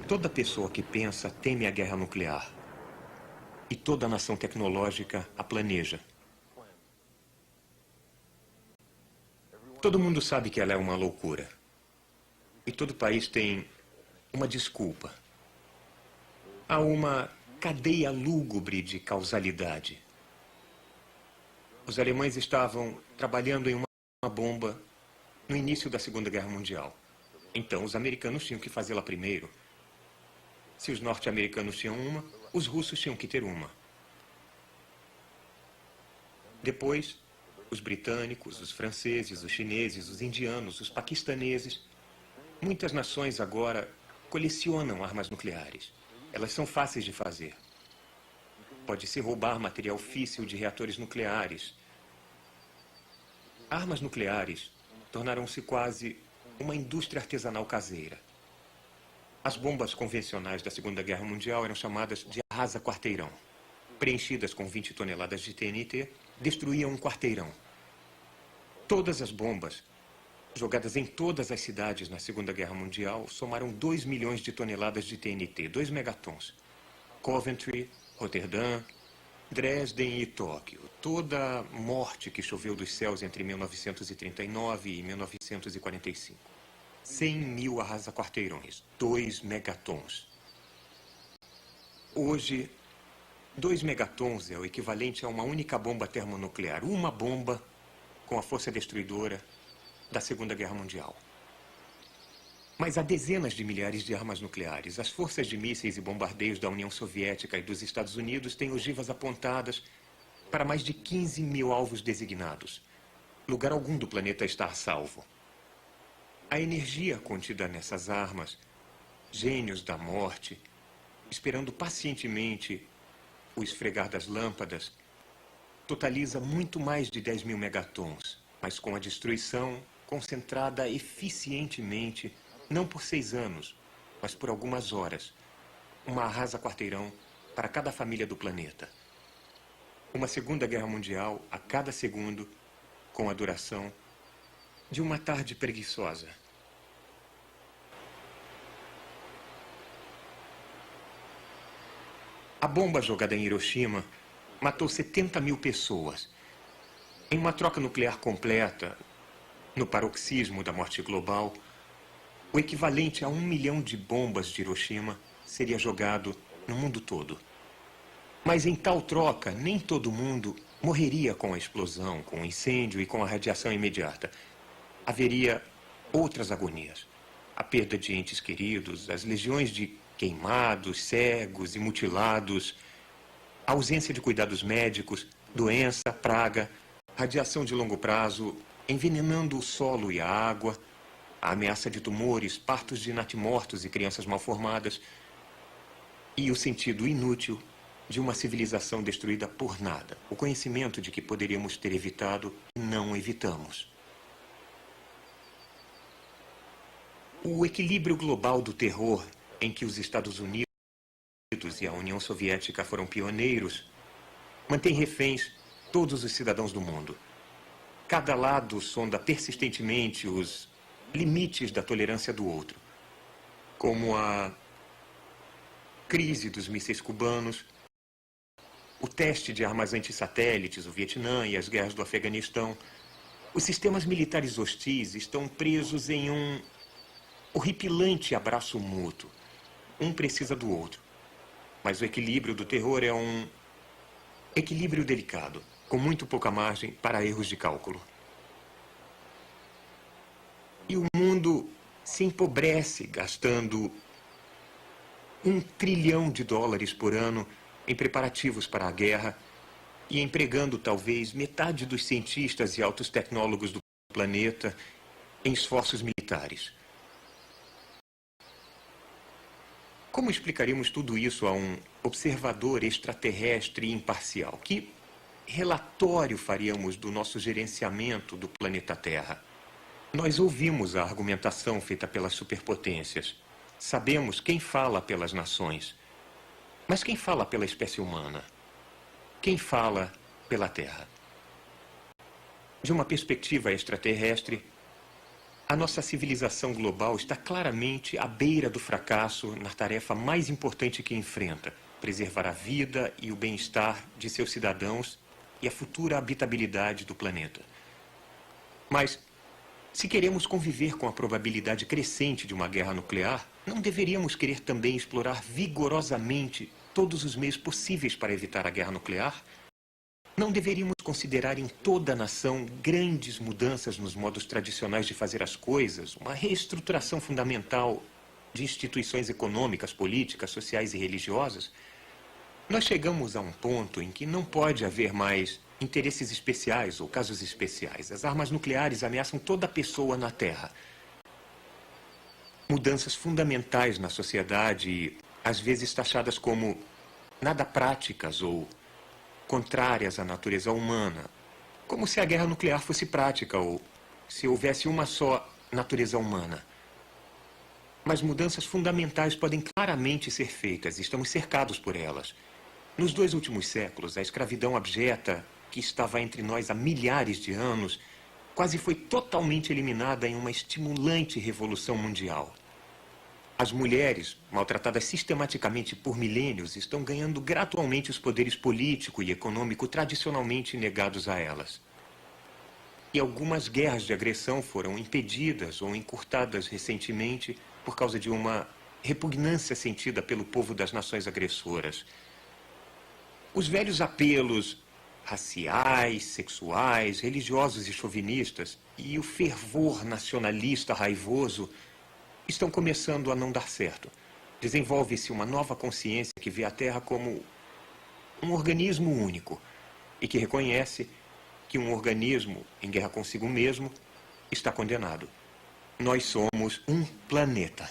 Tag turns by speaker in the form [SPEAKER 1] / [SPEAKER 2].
[SPEAKER 1] Toda pessoa que pensa teme a guerra nuclear. E toda nação tecnológica a planeja. Todo mundo sabe que ela é uma loucura. E todo país tem uma desculpa. Há uma cadeia lúgubre de causalidade. Os alemães estavam trabalhando em uma bomba no início da Segunda Guerra Mundial. Então, os americanos tinham que fazê-la primeiro. Se os norte-americanos tinham uma, os russos tinham que ter uma. Depois, os britânicos, os franceses, os chineses, os indianos, os paquistaneses. Muitas nações agora colecionam armas nucleares. Elas são fáceis de fazer. Pode-se roubar material físsil de reatores nucleares. Armas nucleares tornaram-se quase uma indústria artesanal caseira. As bombas convencionais da Segunda Guerra Mundial eram chamadas de arrasa-quarteirão. Preenchidas com 20 toneladas de TNT, destruíam um quarteirão. Todas as bombas, jogadas em todas as cidades na Segunda Guerra Mundial, somaram 2 milhões de toneladas de TNT, 2 megatons. Coventry, Roterdã, Dresden e Tóquio. Toda a morte que choveu dos céus entre 1939 e 1945. 100 mil arrasa-quarteirões, 2 megatons. Hoje, 2 megatons é o equivalente a uma única bomba termonuclear. Uma bomba com a força destruidora da Segunda Guerra Mundial. Mas há dezenas de milhares de armas nucleares. As forças de mísseis e bombardeios da União Soviética e dos Estados Unidos têm ogivas apontadas para mais de 15 mil alvos designados. Lugar algum do planeta está a salvo. A energia contida nessas armas, gênios da morte, esperando pacientemente o esfregar das lâmpadas, totaliza muito mais de 10 mil megatons, mas com a destruição concentrada eficientemente, não por 6 anos, mas por algumas horas. Uma arrasa-quarteirão para cada família do planeta. Uma Segunda Guerra Mundial a cada segundo, com a duração de uma tarde preguiçosa. A bomba jogada em Hiroshima matou 70 mil pessoas. Em uma troca nuclear completa, no paroxismo da morte global, o equivalente a 1 milhão de bombas de Hiroshima seria jogado no mundo todo. Mas em tal troca, nem todo mundo morreria com a explosão, com o incêndio e com a radiação imediata. Haveria outras agonias. A perda de entes queridos, as legiões de queimados, cegos e mutilados, a ausência de cuidados médicos, doença, praga, radiação de longo prazo, envenenando o solo e a água, a ameaça de tumores, partos de natimortos e crianças mal-formadas, e o sentido inútil de uma civilização destruída por nada. O conhecimento de que poderíamos ter evitado e não evitamos. O equilíbrio global do terror em que os Estados Unidos e a União Soviética foram pioneiros mantém reféns todos os cidadãos do mundo. Cada lado sonda persistentemente os limites da tolerância do outro, como a crise dos mísseis cubanos, o teste de armas antissatélites, o Vietnã e as guerras do Afeganistão. Os sistemas militares hostis estão presos em um horripilante abraço mútuo. Um precisa do outro. Mas o equilíbrio do terror é um equilíbrio delicado, com muito pouca margem para erros de cálculo. E o mundo se empobrece gastando $1 trilhão por ano em preparativos para a guerra e empregando talvez metade dos cientistas e altos tecnólogos do planeta em esforços militares. Como explicaríamos tudo isso a um observador extraterrestre imparcial? Que relatório faríamos do nosso gerenciamento do planeta Terra? Nós ouvimos a argumentação feita pelas superpotências. Sabemos quem fala pelas nações. Mas quem fala pela espécie humana? Quem fala pela Terra? De uma perspectiva extraterrestre, A nossa civilização global está claramente à beira do fracasso na tarefa mais importante que enfrenta: preservar a vida e o bem-estar de seus cidadãos e a futura habitabilidade do planeta. Mas, se queremos conviver com a probabilidade crescente de uma guerra nuclear, não deveríamos querer também explorar vigorosamente todos os meios possíveis para evitar a guerra nuclear? Não deveríamos considerar em toda a nação grandes mudanças nos modos tradicionais de fazer as coisas, uma reestruturação fundamental de instituições econômicas, políticas, sociais e religiosas? Nós chegamos a um ponto em que não pode haver mais interesses especiais ou casos especiais. As armas nucleares ameaçam toda pessoa na Terra. Mudanças fundamentais na sociedade, às vezes taxadas como nada práticas ou contrárias à natureza humana, como se a guerra nuclear fosse prática ou se houvesse uma só natureza humana. Mas mudanças fundamentais podem claramente ser feitas, estamos cercados por elas. Nos 2 últimos séculos, a escravidão abjeta, que estava entre nós há milhares de anos, quase foi totalmente eliminada em uma estimulante revolução mundial. As mulheres, maltratadas sistematicamente por milênios, estão ganhando gradualmente os poderes político e econômico tradicionalmente negados a elas. E algumas guerras de agressão foram impedidas ou encurtadas recentemente por causa de uma repugnância sentida pelo povo das nações agressoras. Os velhos apelos raciais, sexuais, religiosos e chauvinistas e o fervor nacionalista raivoso estão começando a não dar certo. Desenvolve-se uma nova consciência que vê a Terra como um organismo único e que reconhece que um organismo em guerra consigo mesmo está condenado. Nós somos um planeta.